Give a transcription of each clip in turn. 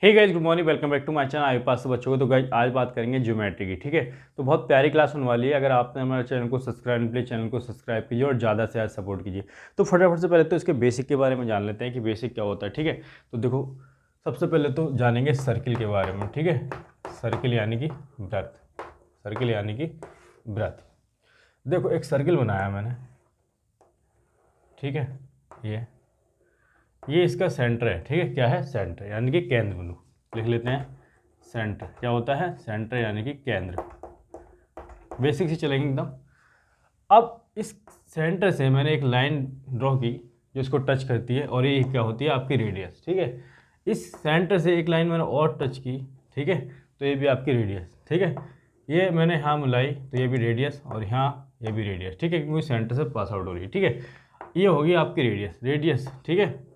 Hey guys, good morning, welcome back to my channel. आपके पास बच्चों को तो गाइस आज बात करेंगे ज्योमेट्री की। ठीक है, तो बहुत प्यारी क्लास होने वाली है। अगर आपने हमारे चैनल को सब्सक्राइब नहीं किया, चैनल को सब्सक्राइब कीजिए और ज़्यादा से ज़्यादा सपोर्ट कीजिए। तो फटाफट से पहले तो इसके बेसिक के बारे में जान लेते हैं कि बेसिक क्या होता है। ठीक है, तो देखो सबसे पहले तो जानेंगे सर्किल के बारे में। ठीक है, सर्किल यानी कि वृत्त, सर्किल यानी कि वृत्त। देखो एक सर्किल बनाया मैंने, ठीक है, ये इसका सेंटर है। ठीक है, क्या है? सेंटर यानी कि केंद्र बिंदु। लिख लेते हैं सेंटर। क्या होता है? सेंटर यानी कि केंद्र। बेसिक से चलेंगे एकदम। अब इस सेंटर से मैंने एक लाइन ड्रॉ की जो इसको टच करती है, और ये क्या होती है? आपकी रेडियस। ठीक है, इस सेंटर से एक लाइन मैंने और टच की, ठीक है, तो ये भी आपकी रेडियस। ठीक है, ये मैंने यहाँ मिलाई तो ये भी रेडियस, और यहाँ ये भी रेडियस। ठीक है, क्योंकि सेंटर से पास आउट हो रही है। ठीक है, ये होगी आपकी रेडियस। ठीक है,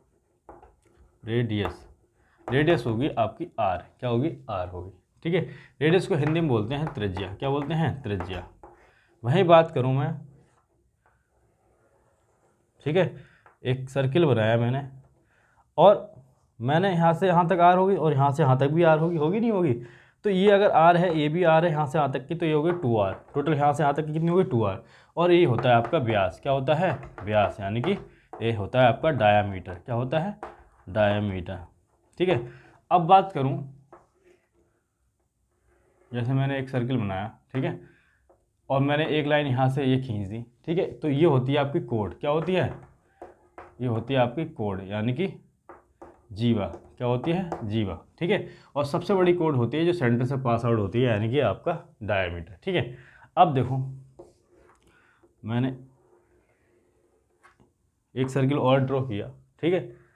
रेडियस होगी आपकी आर। क्या होगी? आर होगी। ठीक है, रेडियस को हिंदी में बोलते हैं त्रिज्या। क्या बोलते हैं? त्रिज्या। वही बात करूं मैं, ठीक है, एक सर्किल बनाया मैंने, और मैंने यहाँ से यहाँ तक आर होगी और यहाँ से यहाँ तक भी आर होगी। होगी नहीं होगी? तो ये अगर आर है, ये भी आर है यहाँ से यहाँ तक की, तो ये होगी 2r। टोटल यहाँ से यहाँ तक की कितनी होगी? 2r। और ये होता है आपका व्यास। क्या होता है? व्यास, यानी कि ये होता है आपका डायामीटर। क्या होता है? डायामीटर। ठीक है, अब बात करूं, जैसे मैंने एक सर्किल बनाया, ठीक है, और मैंने एक लाइन यहाँ से ये खींच दी। ठीक है, तो ये होती है आपकी कोड। क्या होती है? ये होती है आपकी कोड, यानी कि जीवा। क्या होती है? जीवा। ठीक है, और सबसे बड़ी कोड होती है जो सेंटर से पास आउट होती है, यानी कि आपका डायमीटर। ठीक है, अब देखो मैंने एक सर्किल और ड्रॉ किया, ठीक है,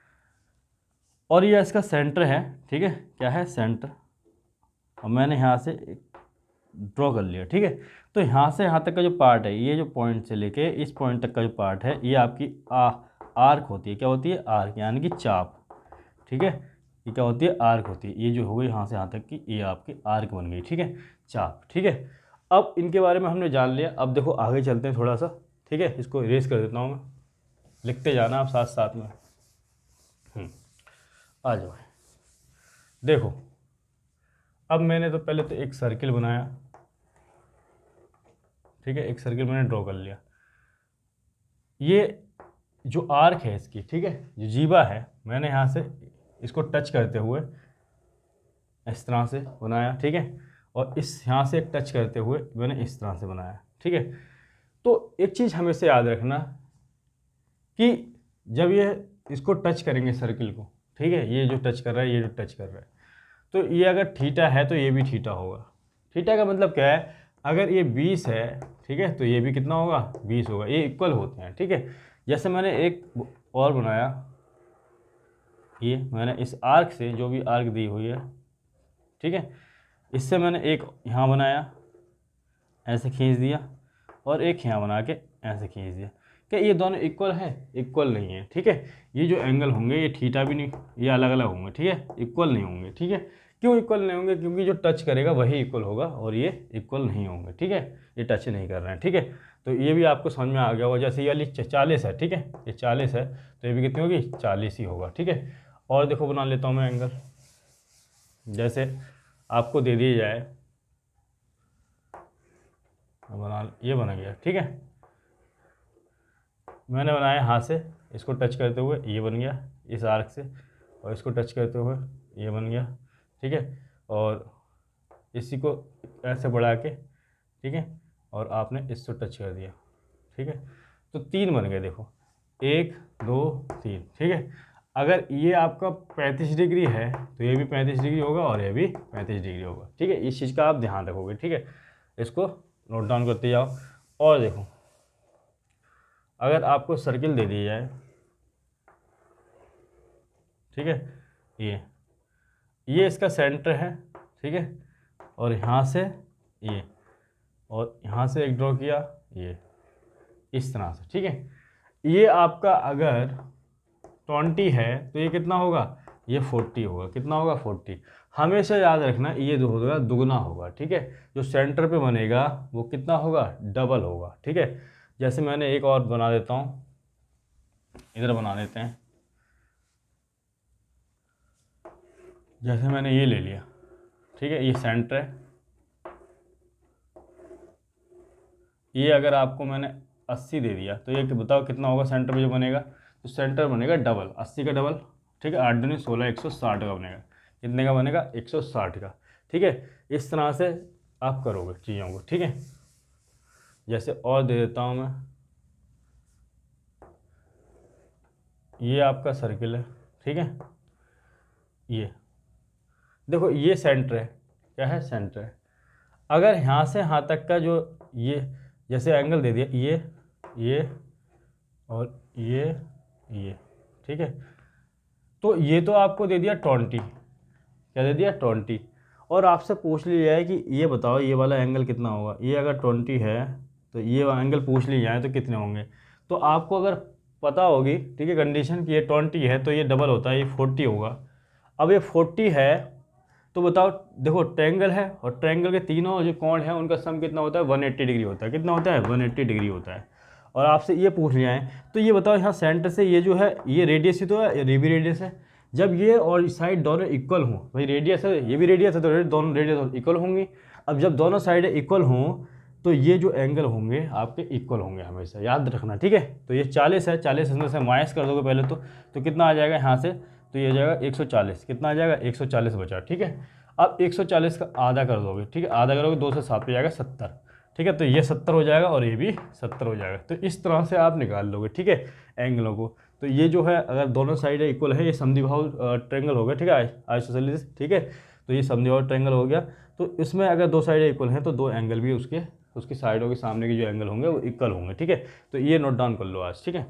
और ये इसका सेंटर है। ठीक है, क्या है? सेंटर। और मैंने यहाँ से ड्रॉ कर लिया। ठीक है, तो यहाँ से यहाँ तक का जो पार्ट है, ये जो पॉइंट से लेके इस पॉइंट तक का जो पार्ट है, ये आपकी आर्क होती है। क्या होती है? आर्क, यानी कि चाप। ठीक है, ये क्या होती है? आर्क होती है। ये जो हो गई यहाँ से यहाँ तक की, ये आपकी आर्क बन गई। ठीक है, चाप। ठीक है, अब इनके बारे में हमने जान लिया। अब देखो आगे चलते हैं थोड़ा सा। ठीक है, इसको इरेज कर देता हूँ मैं, लिखते जाना आप साथ साथ में। आ जाओ। देखो अब मैंने तो पहले तो एक सर्किल बनाया। ठीक है, एक सर्किल मैंने ड्रॉ कर लिया। ये जो आर्क है इसकी, ठीक है, जो जीवा है, मैंने यहाँ से इसको टच करते हुए इस तरह से बनाया। ठीक है, और इस यहाँ से टच करते हुए मैंने इस तरह से बनाया। ठीक है, तो एक चीज़ हमेशा याद रखना कि जब ये इसको टच करेंगे सर्किल को, ठीक है, ये जो टच कर रहा है, ये जो टच कर रहा है, तो ये अगर थीटा है तो ये भी थीटा होगा। थीटा का मतलब क्या है? अगर ये 20 है, ठीक है, तो ये भी कितना होगा? 20 होगा। ये इक्वल होते हैं। ठीक है, जैसे मैंने एक और बनाया, ये मैंने इस आर्क से, जो भी आर्क दी हुई है, ठीक है, इससे मैंने एक यहाँ बनाया, ऐसे खींच दिया, और एक यहाँ बना के ऐसे खींच दिया। क्या ये दोनों इक्वल है? इक्वल नहीं है। ठीक है, ये जो एंगल होंगे ये थीटा भी नहीं, ये अलग अलग होंगे। ठीक है, इक्वल नहीं होंगे। ठीक है, क्यों इक्वल नहीं होंगे? क्योंकि जो टच करेगा वही इक्वल होगा, और ये इक्वल नहीं होंगे। ठीक है, ये टच नहीं कर रहे हैं। ठीक है, तो ये भी आपको समझ में आ गया होगा। जैसे ये वाली 40 है, ठीक है, ये 40 है, तो ये भी कितनी होगी? 40 ही होगा। ठीक है, और देखो बना लेता हूँ मैं एंगल। जैसे आपको दे दिया जाए, ये बना गया। ठीक है, मैंने बनाया हाथ से, इसको टच करते हुए ये बन गया इस आर्क से, और इसको टच करते हुए ये बन गया। ठीक है, और इसी को ऐसे बढ़ा के, ठीक है, और आपने इसको टच कर दिया। ठीक है, तो 3 बन गए। देखो 1 2 3। ठीक है, अगर ये आपका 35 डिग्री है तो ये भी 35 डिग्री होगा, और ये भी 35 डिग्री होगा। ठीक है, इस चीज़ का आप ध्यान रखोगे। ठीक है, इसको नोट डाउन करते जाओ। और देखो अगर आपको सर्किल दे दी जाए, ठीक है, ये इसका सेंटर है। ठीक है, और यहाँ से ये, और यहाँ से एक ड्रॉ किया, ये इस तरह से। ठीक है, ये आपका अगर 20 है तो ये कितना होगा? ये 40 होगा। कितना होगा? 40। हमेशा याद रखना ये जो होगा दुगना होगा। ठीक है, जो सेंटर पे बनेगा वो कितना होगा? डबल होगा। ठीक है, जैसे मैंने एक और बना देता हूँ, इधर बना देते हैं। जैसे मैंने ये ले लिया, ठीक है, ये सेंटर है, ये अगर आपको मैंने 80 दे दिया तो ये बताओ कितना होगा सेंटर में जो बनेगा, तो सेंटर बनेगा डबल, 80 का डबल, ठीक है, 8 दूनी 16, 160 का बनेगा। कितने का बनेगा? 160 का। ठीक है, इस तरह से आप करोगे चीज़ों को। ठीक है, जैसे और दे देता हूँ मैं, ये आपका सर्किल है, ठीक है, ये देखो ये सेंटर है, क्या है? सेंटर है। अगर यहाँ से यहाँ तक का जो ये जैसे एंगल दे दिया, ये और ये, ठीक है, तो ये तो आपको दे दिया 20, क्या दे दिया? 20। और आपसे पूछ लिया है कि ये बताओ ये वाला एंगल कितना होगा। ये अगर 20 है तो ये एंगल पूछ लिया है तो कितने होंगे। तो आपको अगर पता होगी, ठीक है, कंडीशन कि ये 20 है तो ये डबल होता है, ये 40 होगा। अब ये 40 है तो बताओ, देखो ट्रायंगल है और ट्रायंगल के तीनों जो कोण हैं उनका सम कितना होता है? 180 डिग्री होता है। कितना होता है? 180 डिग्री होता है। और आपसे ये पूछ लिया है तो ये बताओ यहाँ सेंटर से ये जो है ये रेडियस ही तो है, ये भी रेडियस है। जब ये और साइड दोनों इक्वल हों, भाई रेडियस है, ये भी रेडियस है, तो दोनों रेडियस इक्वल होंगी। अब जब दोनों साइड इक्वल हों तो ये जो एंगल होंगे आपके इक्वल होंगे, हमेशा याद रखना। ठीक है, तो ये 40 है, 40 अंदर से माइनस कर दोगे पहले तो कितना आ जाएगा यहाँ से? तो ये जाएगा 140। कितना आ जाएगा? 140 बचा। ठीक है, अब 140 का आधा कर दोगे, ठीक है, आधा करोगे 2 से 7 पे जाएगा 70। ठीक है, तो ये 70 हो जाएगा और ये भी 70 हो जाएगा। तो इस तरह से आप निकाल लोगे, ठीक है, एंगलों को। तो ये जो है अगर दोनों साइड इक्वल है, ये समद्विबाहु ट्रायंगल हो गया, ठीक है, आइसोसेलेस। ठीक है, तो ये समद्विबाहु ट्रायंगल हो गया। तो इसमें अगर दो साइड इक्वल हैं तो दो एंगल भी उसकी साइडों के सामने के जो एंगल होंगे वो इक्वल होंगे। ठीक है, तो ये नोट डाउन कर लो आज। ठीक है।